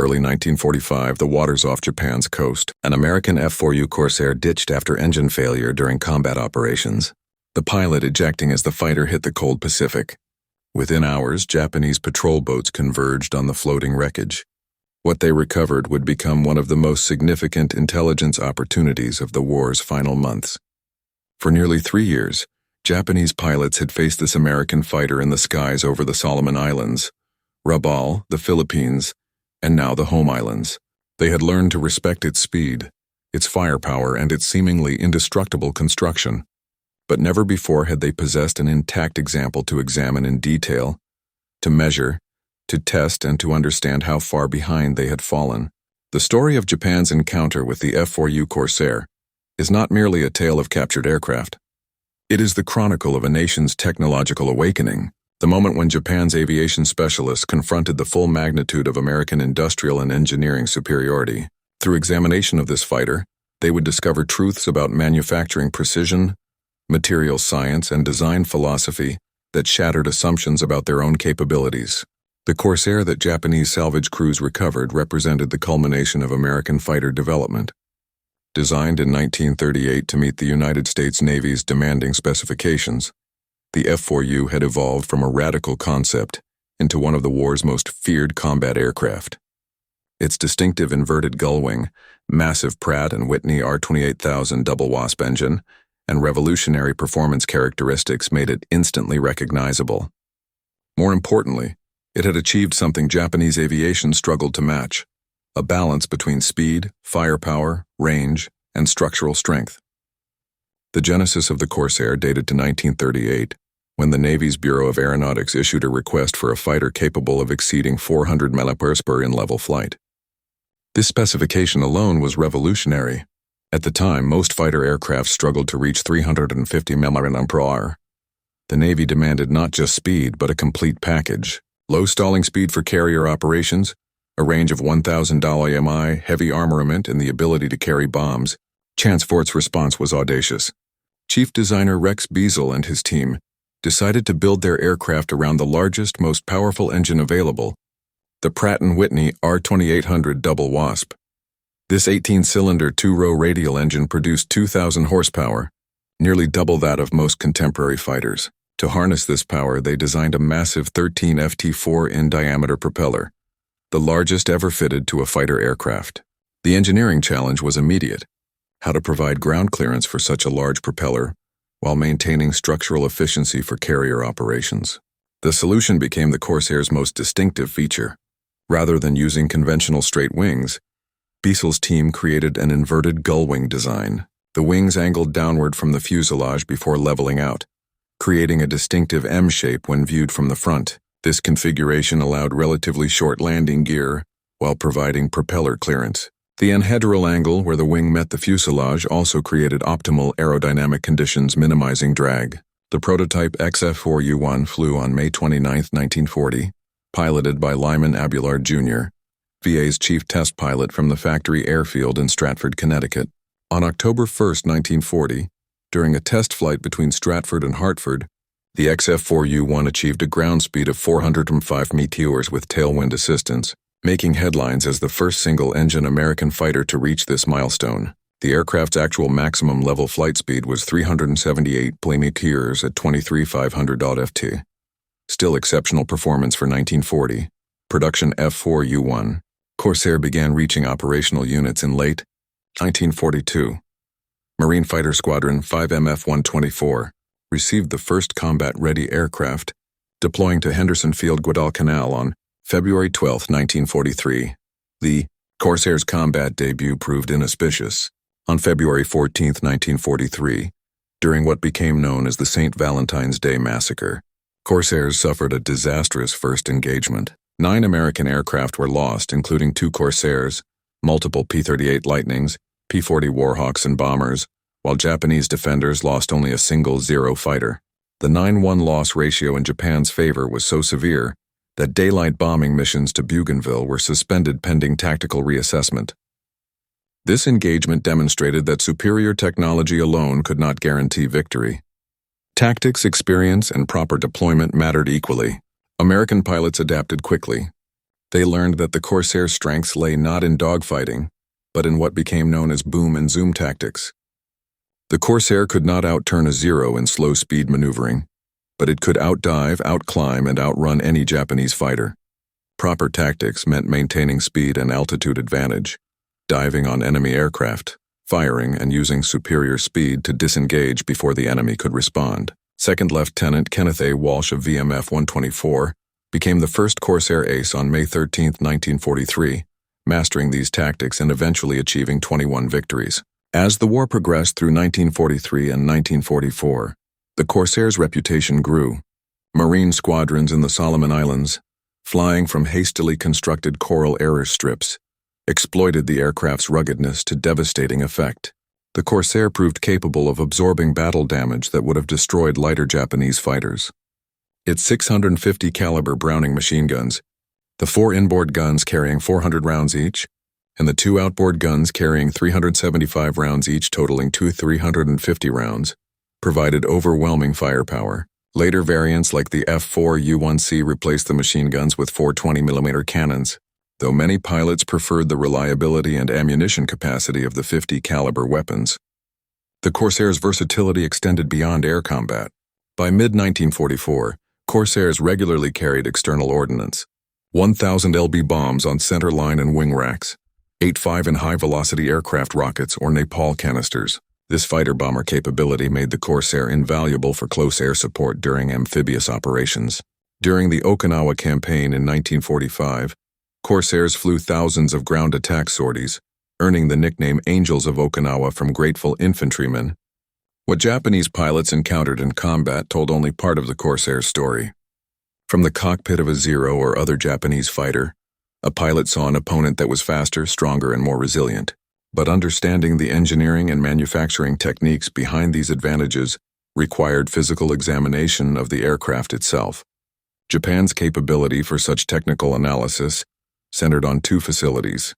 early 1945, the waters off Japan's coast, an American F4U Corsair ditched after engine failure during combat operations, the pilot ejecting as the fighter hit the cold Pacific. Within hours, Japanese patrol boats converged on the floating wreckage. What they recovered would become one of the most significant intelligence opportunities of the war's final months. For nearly 3 years, Japanese pilots had faced this American fighter in the skies over the Solomon Islands, Rabaul, the Philippines, and now the home islands. They had learned to respect its speed, its firepower, and its seemingly indestructible construction. But never before had they possessed an intact example to examine in detail, to measure, to test, and to understand how far behind they had fallen. The story of Japan's encounter with the F4U Corsair is not merely a tale of captured aircraft. It is the chronicle of a nation's technological awakening, the moment when Japan's aviation specialists confronted the full magnitude of American industrial and engineering superiority. Through examination of this fighter, they would discover truths about manufacturing precision, material science, and design philosophy that shattered assumptions about their own capabilities. The Corsair that Japanese salvage crews recovered represented the culmination of American fighter development. Designed in 1938 to meet the United States Navy's demanding specifications, the F4U had evolved from a radical concept into one of the war's most feared combat aircraft. Its distinctive inverted gull-wing, massive Pratt and Whitney R-28,000 double Wasp engine, and revolutionary performance characteristics made it instantly recognizable. More importantly, it had achieved something Japanese aviation struggled to match: a balance between speed, firepower, range, and structural strength. The genesis of the Corsair dated to 1938, when the Navy's Bureau of Aeronautics issued a request for a fighter capable of exceeding 400 mph in level flight. This specification alone was revolutionary. At the time, most fighter aircraft struggled to reach 350 mph. The Navy demanded not just speed, but a complete package: low stalling speed for carrier operations, a range of 1,000 mi, heavy armament, and the ability to carry bombs. Chancefort's response was audacious. Chief designer Rex Beazle and his team decided to build their aircraft around the largest, most powerful engine available, the Pratt & Whitney R-2800 double Wasp. This 18-cylinder two-row radial engine produced 2,000 horsepower, nearly double that of most contemporary fighters. To harness this power, they designed a massive 13 ft4 diameter propeller, the largest ever fitted to a fighter aircraft. The engineering challenge was immediate: how to provide ground clearance for such a large propeller while maintaining structural efficiency for carrier operations. The solution became the Corsair's most distinctive feature. Rather than using conventional straight wings, Beazle's team created an inverted gull-wing design. The wings angled downward from the fuselage before leveling out, creating a distinctive M shape when viewed from the front. This configuration allowed relatively short landing gear while providing propeller clearance. The anhedral angle where the wing met the fuselage also created optimal aerodynamic conditions, minimizing drag. The prototype XF4U-1 flew on May 29, 1940, piloted by Lyman Abulard Jr., VA's chief test pilot from the factory airfield in Stratford, Connecticut. On October 1, 1940, during a test flight between Stratford and Hartford, the XF4U-1 achieved a ground speed of 405 meteors with tailwind assistance, making headlines as the first single-engine American fighter to reach this milestone. The aircraft's actual maximum level flight speed was 378 meteors at 23,500 ft. Still exceptional performance for 1940. Production F4U-1. Corsair began reaching operational units in late 1942. Marine Fighter Squadron 5MF-124 received the first combat-ready aircraft, deploying to Henderson Field, Guadalcanal on February 12, 1943. The Corsair's combat debut proved inauspicious. On February 14, 1943, during what became known as the St. Valentine's Day Massacre, Corsairs suffered a disastrous first engagement. 9 American aircraft were lost, including 2 Corsairs, multiple P-38 Lightnings, P-40 Warhawks and bombers, while Japanese defenders lost only a single Zero fighter. The 9-1 loss ratio in Japan's favor was so severe that daylight bombing missions to Bougainville were suspended pending tactical reassessment. This engagement demonstrated that superior technology alone could not guarantee victory. Tactics, experience, and proper deployment mattered equally. American pilots adapted quickly. They learned that the Corsair's strengths lay not in dogfighting, but in what became known as boom and zoom tactics. The Corsair could not outturn a Zero in slow-speed maneuvering, but it could outdive, outclimb, and outrun any Japanese fighter. Proper tactics meant maintaining speed and altitude advantage, diving on enemy aircraft, firing and using superior speed to disengage before the enemy could respond. Second Lieutenant Kenneth A. Walsh of VMF 124 became the first Corsair ace on May 13, 1943, mastering these tactics and eventually achieving 21 victories. As the war progressed through 1943 and 1944, the Corsair's reputation grew. Marine squadrons in the Solomon Islands, flying from hastily constructed coral airstrips, exploited the aircraft's ruggedness to devastating effect. The Corsair proved capable of absorbing battle damage that would have destroyed lighter Japanese fighters. Its 650 caliber Browning machine guns, the 4 inboard guns carrying 400 rounds each, and the 2 outboard guns carrying 375 rounds each totaling 350 rounds, provided overwhelming firepower. Later variants like the F4U replaced the machine guns with 420mm cannons, though many pilots preferred the reliability and ammunition capacity of the 50 caliber weapons. The Corsair's versatility extended beyond air combat. By mid-1944, Corsairs regularly carried external ordnance, 1,000 lb bombs on center line and wing racks, 8.5 and high-velocity aircraft rockets or napalm canisters. This fighter-bomber capability made the Corsair invaluable for close air support during amphibious operations. During the Okinawa campaign in 1945, Corsairs flew thousands of ground attack sorties, earning the nickname Angels of Okinawa from grateful infantrymen. What Japanese pilots encountered in combat told only part of the Corsair's story. From the cockpit of a Zero or other Japanese fighter, a pilot saw an opponent that was faster, stronger, and more resilient. But understanding the engineering and manufacturing techniques behind these advantages required physical examination of the aircraft itself. Japan's capability for such technical analysis centered on 2 facilities: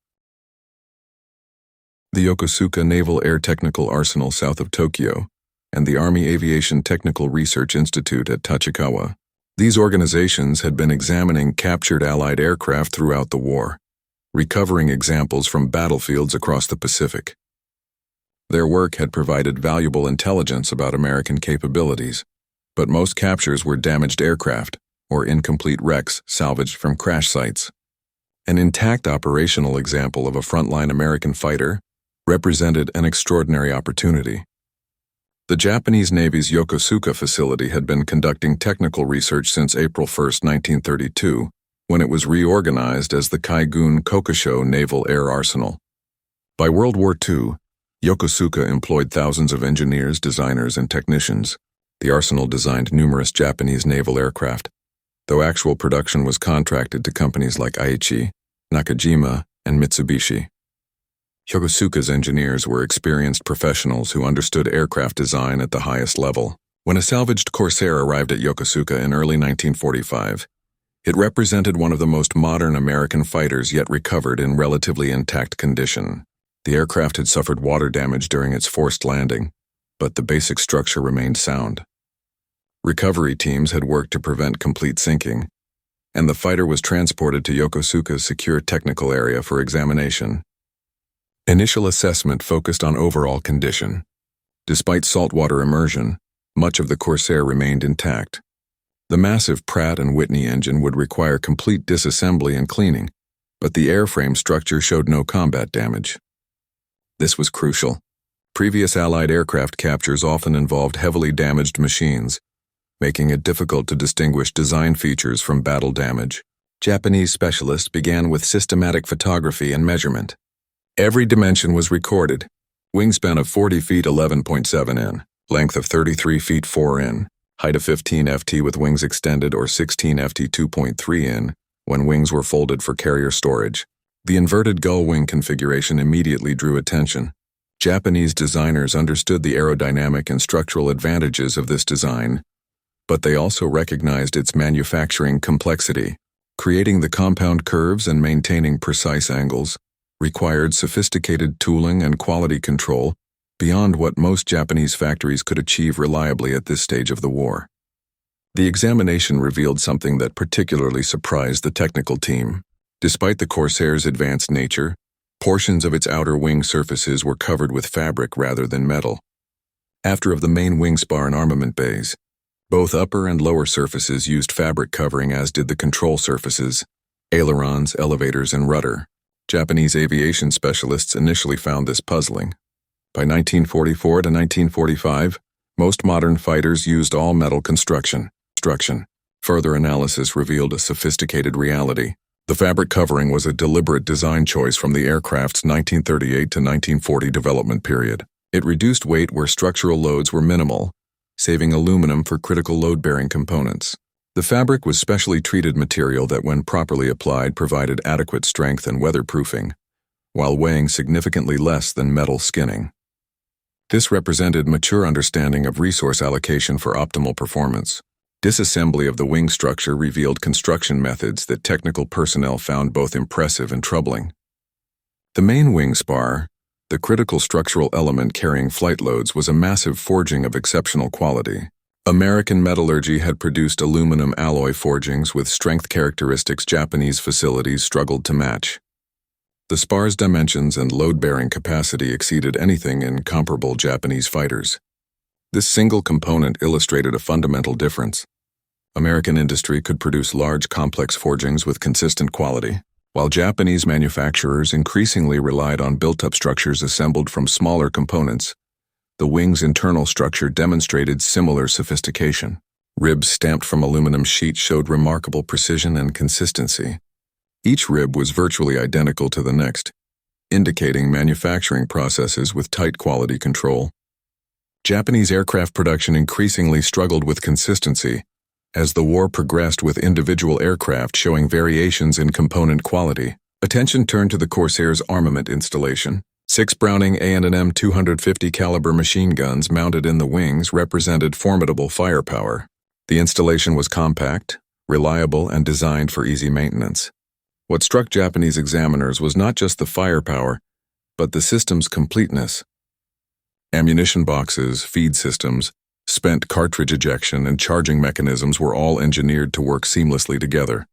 the Yokosuka Naval Air Technical Arsenal south of Tokyo, and the Army Aviation Technical Research Institute at Tachikawa. These organizations had been examining captured Allied aircraft throughout the war, recovering examples from battlefields across the Pacific. Their work had provided valuable intelligence about American capabilities, but most captures were damaged aircraft or incomplete wrecks salvaged from crash sites. An intact operational example of a frontline American fighter represented an extraordinary opportunity. The Japanese Navy's Yokosuka facility had been conducting technical research since April 1, 1932, when it was reorganized as the Kaigun Kokusho Naval Air Arsenal. By World War II, Yokosuka employed thousands of engineers, designers, and technicians. The arsenal designed numerous Japanese naval aircraft, though actual production was contracted to companies like Aichi, Nakajima, and Mitsubishi. Yokosuka's engineers were experienced professionals who understood aircraft design at the highest level. When a salvaged Corsair arrived at Yokosuka in early 1945, it represented one of the most modern American fighters yet recovered in relatively intact condition. The aircraft had suffered water damage during its forced landing, but the basic structure remained sound. Recovery teams had worked to prevent complete sinking, and the fighter was transported to Yokosuka's secure technical area for examination. Initial assessment focused on overall condition. Despite saltwater immersion, much of the Corsair remained intact. The massive Pratt and Whitney engine would require complete disassembly and cleaning, but the airframe structure showed no combat damage. This was crucial. Previous Allied aircraft captures often involved heavily damaged machines, making it difficult to distinguish design features from battle damage. Japanese specialists began with systematic photography and measurement. Every dimension was recorded: wingspan of 40 feet 11.7 in, length of 33 feet 4 in, height of 15 ft with wings extended or 16 ft 2.3 in when wings were folded for carrier storage. The inverted gull-wing configuration immediately drew attention. Japanese designers understood the aerodynamic and structural advantages of this design, but they also recognized its manufacturing complexity. Creating the compound curves and maintaining precise angles required sophisticated tooling and quality control beyond what most Japanese factories could achieve reliably at this stage of the war. The examination revealed something that particularly surprised the technical team. Despite the Corsair's advanced nature, portions of its outer wing surfaces were covered with fabric rather than metal. After of the main wing spar and armament bays, both upper and lower surfaces used fabric covering, as did the control surfaces, ailerons, elevators, and rudder. Japanese aviation specialists initially found this puzzling. By 1944 to 1945, most modern fighters used all-metal construction. Further analysis revealed a sophisticated reality. The fabric covering was a deliberate design choice from the aircraft's 1938 to 1940 development period. It reduced weight where structural loads were minimal, saving aluminum for critical load-bearing components. The fabric was specially treated material that, when properly applied, provided adequate strength and weatherproofing, while weighing significantly less than metal skinning. This represented mature understanding of resource allocation for optimal performance. Disassembly of the wing structure revealed construction methods that technical personnel found both impressive and troubling. The main wing spar, the critical structural element carrying flight loads, was a massive forging of exceptional quality. American metallurgy had produced aluminum alloy forgings with strength characteristics Japanese facilities struggled to match. The spar's dimensions and load-bearing capacity exceeded anything in comparable Japanese fighters. This single component illustrated a fundamental difference. American industry could produce large, complex forgings with consistent quality, while Japanese manufacturers increasingly relied on built-up structures assembled from smaller components. The wing's internal structure demonstrated similar sophistication. Ribs stamped from aluminum sheet showed remarkable precision and consistency. Each rib was virtually identical to the next, indicating manufacturing processes with tight quality control. Japanese aircraft production increasingly struggled with consistency as the war progressed, with individual aircraft showing variations in component quality. Attention turned to the Corsair's armament installation. 6 Browning A&M 250 caliber machine guns mounted in the wings represented formidable firepower. The installation was compact, reliable, and designed for easy maintenance. What struck Japanese examiners was not just the firepower, but the system's completeness. Ammunition boxes, feed systems, spent cartridge ejection, and charging mechanisms were all engineered to work seamlessly together.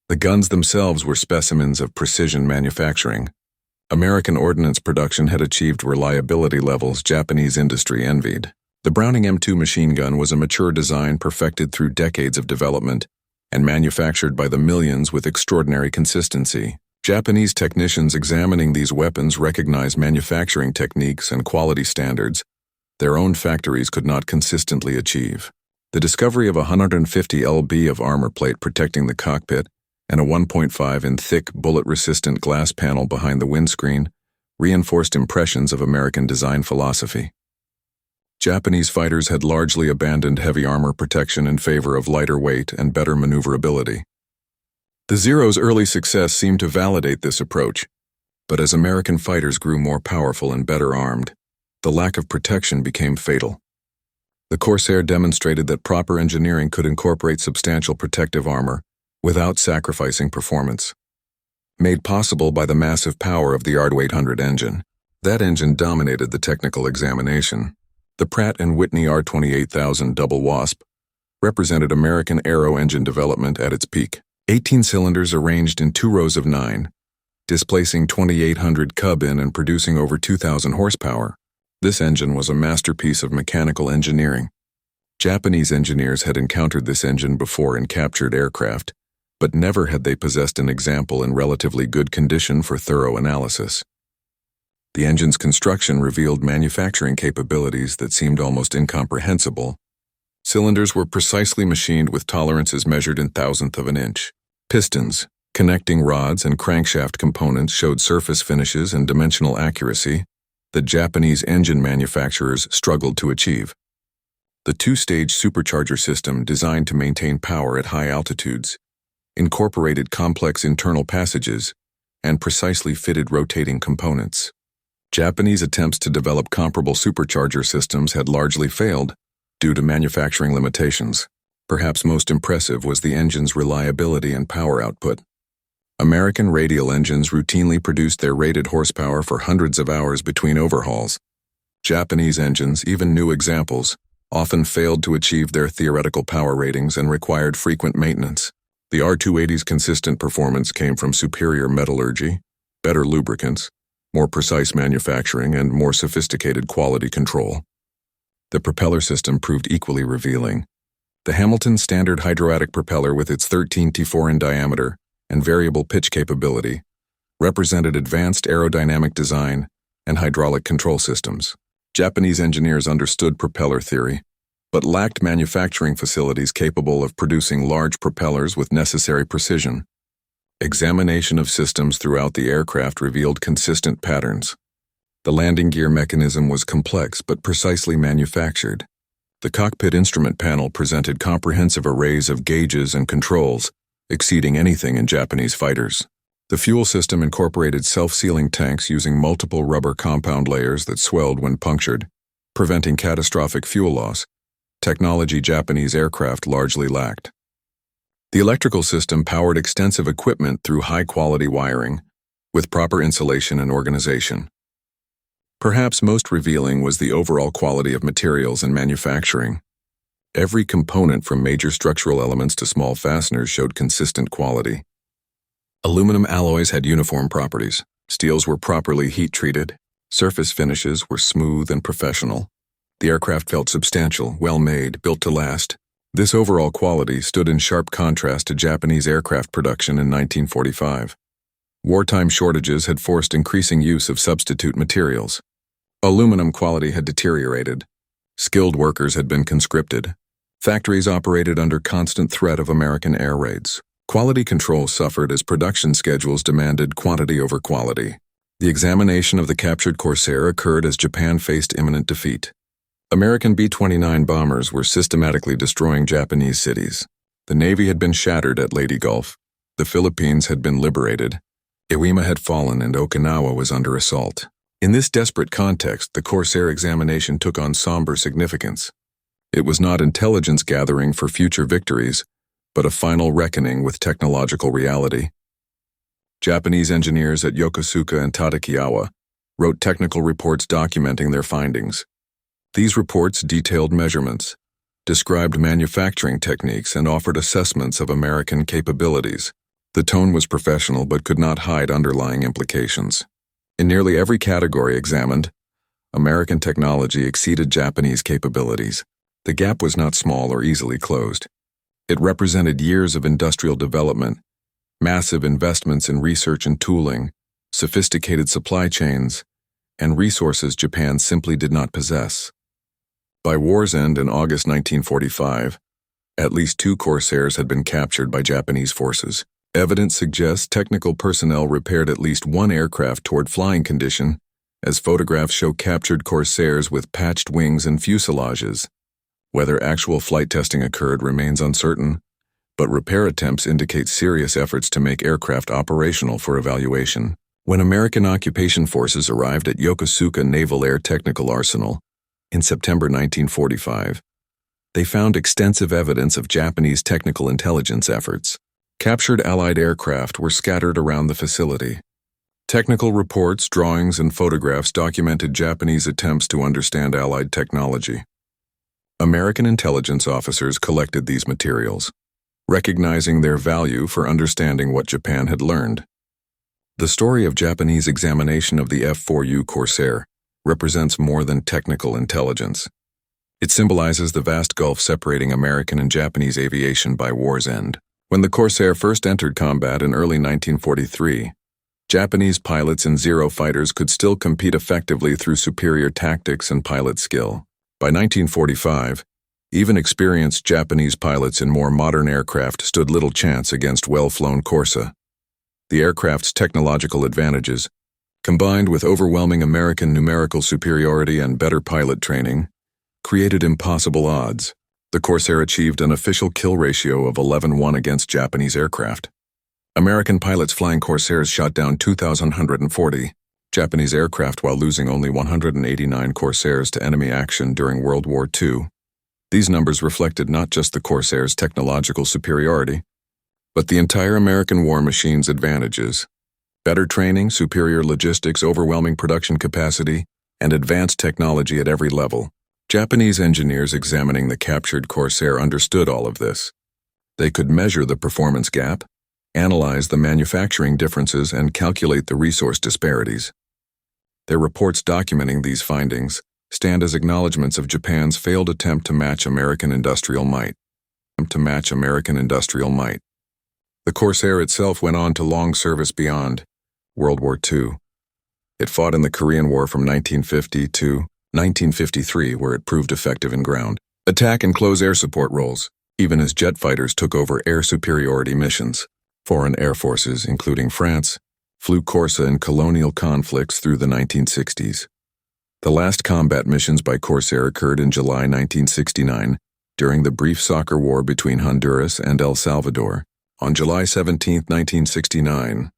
The guns themselves were specimens of precision manufacturing. American ordnance production had achieved reliability levels Japanese industry envied. The Browning M2 machine gun was a mature design perfected through decades of development and manufactured by the millions with extraordinary consistency. Japanese technicians examining these weapons recognized manufacturing techniques and quality standards their own factories could not consistently achieve. The discovery of 150 lb of armor plate protecting the cockpit and a 1.5 in thick bullet-resistant glass panel behind the windscreen reinforced impressions of American design philosophy. Japanese fighters had largely abandoned heavy armor protection in favor of lighter weight and better maneuverability. The Zero's early success seemed to validate this approach, but as American fighters grew more powerful and better armed, the lack of protection became fatal. The Corsair demonstrated that proper engineering could incorporate substantial protective armor without sacrificing performance. Made possible by the massive power of the R800 engine, that engine dominated the technical examination. The Pratt and Whitney R28000 double Wasp represented American aero engine development at its peak. 18 cylinders arranged in 2 rows of 9, displacing 2,800 cub-in and producing over 2,000 horsepower. This engine was a masterpiece of mechanical engineering. Japanese engineers had encountered this engine before in captured aircraft, but never had they possessed an example in relatively good condition for thorough analysis. The engine's construction revealed manufacturing capabilities that seemed almost incomprehensible. Cylinders were precisely machined with tolerances measured in thousandth of an inch. Pistons, connecting rods, and crankshaft components showed surface finishes and dimensional accuracy that Japanese engine manufacturers struggled to achieve. The 2-stage supercharger system, designed to maintain power at high altitudes, incorporated complex internal passages and precisely fitted rotating components. Japanese attempts to develop comparable supercharger systems had largely failed due to manufacturing limitations. Perhaps most impressive was the engine's reliability and power output. American radial engines routinely produced their rated horsepower for hundreds of hours between overhauls. Japanese engines, even new examples, often failed to achieve their theoretical power ratings and required frequent maintenance. The R-280's consistent performance came from superior metallurgy, better lubricants, more precise manufacturing, and more sophisticated quality control. The propeller system proved equally revealing. The Hamilton standard hydroatic propeller with its 13 T4 in diameter and variable pitch capability represented advanced aerodynamic design and hydraulic control systems. Japanese engineers understood propeller theory, but lacked manufacturing facilities capable of producing large propellers with necessary precision. Examination of systems throughout the aircraft revealed consistent patterns. The landing gear mechanism was complex but precisely manufactured. The cockpit instrument panel presented comprehensive arrays of gauges and controls, exceeding anything in Japanese fighters. The fuel system incorporated self-sealing tanks using multiple rubber compound layers that swelled when punctured, preventing catastrophic fuel loss, technology Japanese aircraft largely lacked. The electrical system powered extensive equipment through high-quality wiring, with proper insulation and organization. Perhaps most revealing was the overall quality of materials and manufacturing. Every component from major structural elements to small fasteners showed consistent quality. Aluminum alloys had uniform properties. Steels were properly heat-treated. Surface finishes were smooth and professional. The aircraft felt substantial, well-made, built to last. This overall quality stood in sharp contrast to Japanese aircraft production in 1945. Wartime shortages had forced increasing use of substitute materials. Aluminum quality had deteriorated. Skilled workers had been conscripted. Factories operated under constant threat of American air raids. Quality control suffered as production schedules demanded quantity over quality. The examination of the captured Corsair occurred as Japan faced imminent defeat. American B-29 bombers were systematically destroying Japanese cities. The Navy had been shattered at Leyte Gulf. The Philippines had been liberated. Iwo had fallen and Okinawa was under assault. In this desperate context, the Corsair examination took on somber significance. It was not intelligence gathering for future victories, but a final reckoning with technological reality. Japanese engineers at Yokosuka and Tadakiawa wrote technical reports documenting their findings. These reports detailed measurements, described manufacturing techniques, and offered assessments of American capabilities. The tone was professional but could not hide underlying implications. In nearly every category examined, American technology exceeded Japanese capabilities. The gap was not small or easily closed. It represented years of industrial development, massive investments in research and tooling, sophisticated supply chains, and resources Japan simply did not possess. By war's end in August 1945, at least 2 Corsairs had been captured by Japanese forces. Evidence suggests technical personnel repaired at least 1 aircraft toward flying condition, as photographs show captured Corsairs with patched wings and fuselages. Whether actual flight testing occurred remains uncertain, but repair attempts indicate serious efforts to make aircraft operational for evaluation. When American occupation forces arrived at Yokosuka Naval Air Technical Arsenal in September 1945, they found extensive evidence of Japanese technical intelligence efforts. Captured Allied aircraft were scattered around the facility. Technical reports, drawings, and photographs documented Japanese attempts to understand Allied technology. American intelligence officers collected these materials, recognizing their value for understanding what Japan had learned. The story of Japanese examination of the F4U Corsair represents more than technical intelligence. It symbolizes the vast gulf separating American and Japanese aviation by war's end. When the Corsair first entered combat in early 1943, Japanese pilots in Zero fighters could still compete effectively through superior tactics and pilot skill. By 1945, even experienced Japanese pilots in more modern aircraft stood little chance against well-flown Corsa. The aircraft's technological advantages, combined with overwhelming American numerical superiority and better pilot training, created impossible odds. The Corsair achieved an official kill ratio of 11-1 against Japanese aircraft. American pilots flying Corsairs shot down 2,140 Japanese aircraft while losing only 189 Corsairs to enemy action during World War II. These numbers reflected not just the Corsair's technological superiority, but the entire American war machine's advantages: better training, superior logistics, overwhelming production capacity, and advanced technology at every level. Japanese engineers examining the captured Corsair understood all of this. They could measure the performance gap, analyze the manufacturing differences, and calculate the resource disparities. Their reports documenting these findings stand as acknowledgments of Japan's failed attempt to match American industrial might. The Corsair itself went on to long service beyond World War II. It fought in the Korean War from 1950 to 1953, where it proved effective in ground attack and close air support roles, even as jet fighters took over air superiority missions. Foreign air forces, including France, flew Corsa in colonial conflicts through the 1960s. The last combat missions by Corsair occurred in July 1969, during the brief soccer war between Honduras and El Salvador. On July 17, 1969,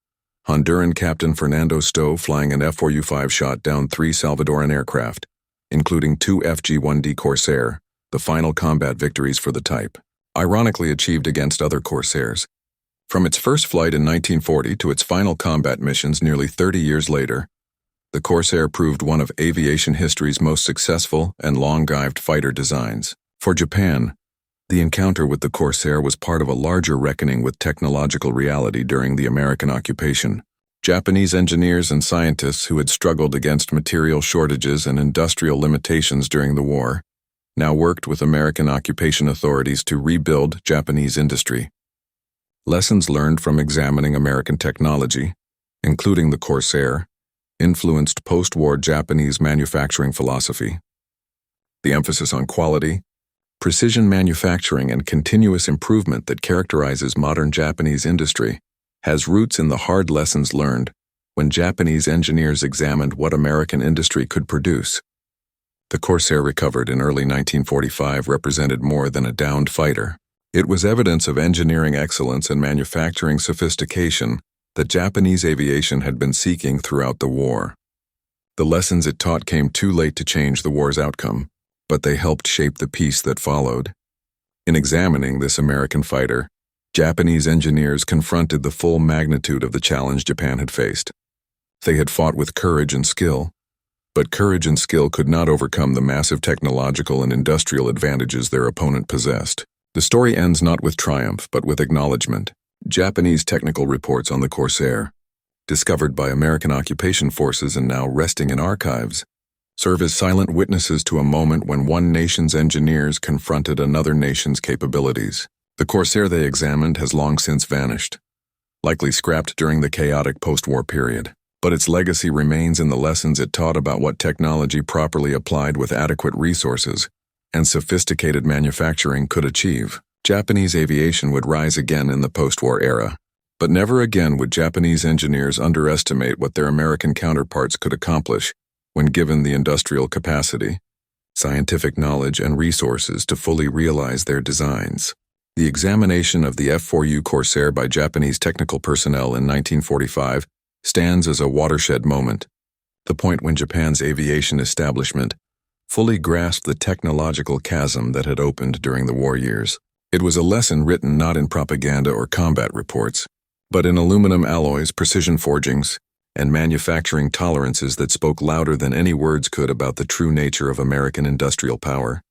Honduran Captain Fernando Stowe, flying an F4U-5, shot down 3 Salvadoran aircraft, including 2 FG-1D Corsair, the final combat victories for the type, ironically achieved against other Corsairs. From its first flight in 1940 to its final combat missions nearly 30 years later, the Corsair proved one of aviation history's most successful and long-lived fighter designs. For Japan, the encounter with the Corsair was part of a larger reckoning with technological reality during the American occupation. Japanese engineers and scientists who had struggled against material shortages and industrial limitations during the war now worked with American occupation authorities to rebuild Japanese industry. Lessons learned from examining American technology, including the Corsair, influenced post-war Japanese manufacturing philosophy. The emphasis on quality, precision manufacturing, and continuous improvement that characterizes modern Japanese industry has roots in the hard lessons learned when Japanese engineers examined what American industry could produce. The Corsair, recovered in early 1945, represented more than a downed fighter. It was evidence of engineering excellence and manufacturing sophistication that Japanese aviation had been seeking throughout the war. The lessons it taught came too late to change the war's outcome, but they helped shape the peace that followed. In examining this American fighter, Japanese engineers confronted the full magnitude of the challenge Japan had faced. They had fought with courage and skill, but courage and skill could not overcome the massive technological and industrial advantages their opponent possessed. The story ends not with triumph, but with acknowledgement. Japanese technical reports on the Corsair, discovered by American occupation forces and now resting in archives, serve as silent witnesses to a moment when one nation's engineers confronted another nation's capabilities. The Corsair they examined has long since vanished, likely scrapped during the chaotic post-war period. But its legacy remains in the lessons it taught about what technology properly applied with adequate resources and sophisticated manufacturing could achieve. Japanese aviation would rise again in the post-war era, but never again would Japanese engineers underestimate what their American counterparts could accomplish when given the industrial capacity, scientific knowledge, and resources to fully realize their designs. The examination of the F4U Corsair by Japanese technical personnel in 1945 stands as a watershed moment, the point when Japan's aviation establishment fully grasped the technological chasm that had opened during the war years. It was a lesson written not in propaganda or combat reports, but in aluminum alloys, precision forgings, and manufacturing tolerances that spoke louder than any words could about the true nature of American industrial power.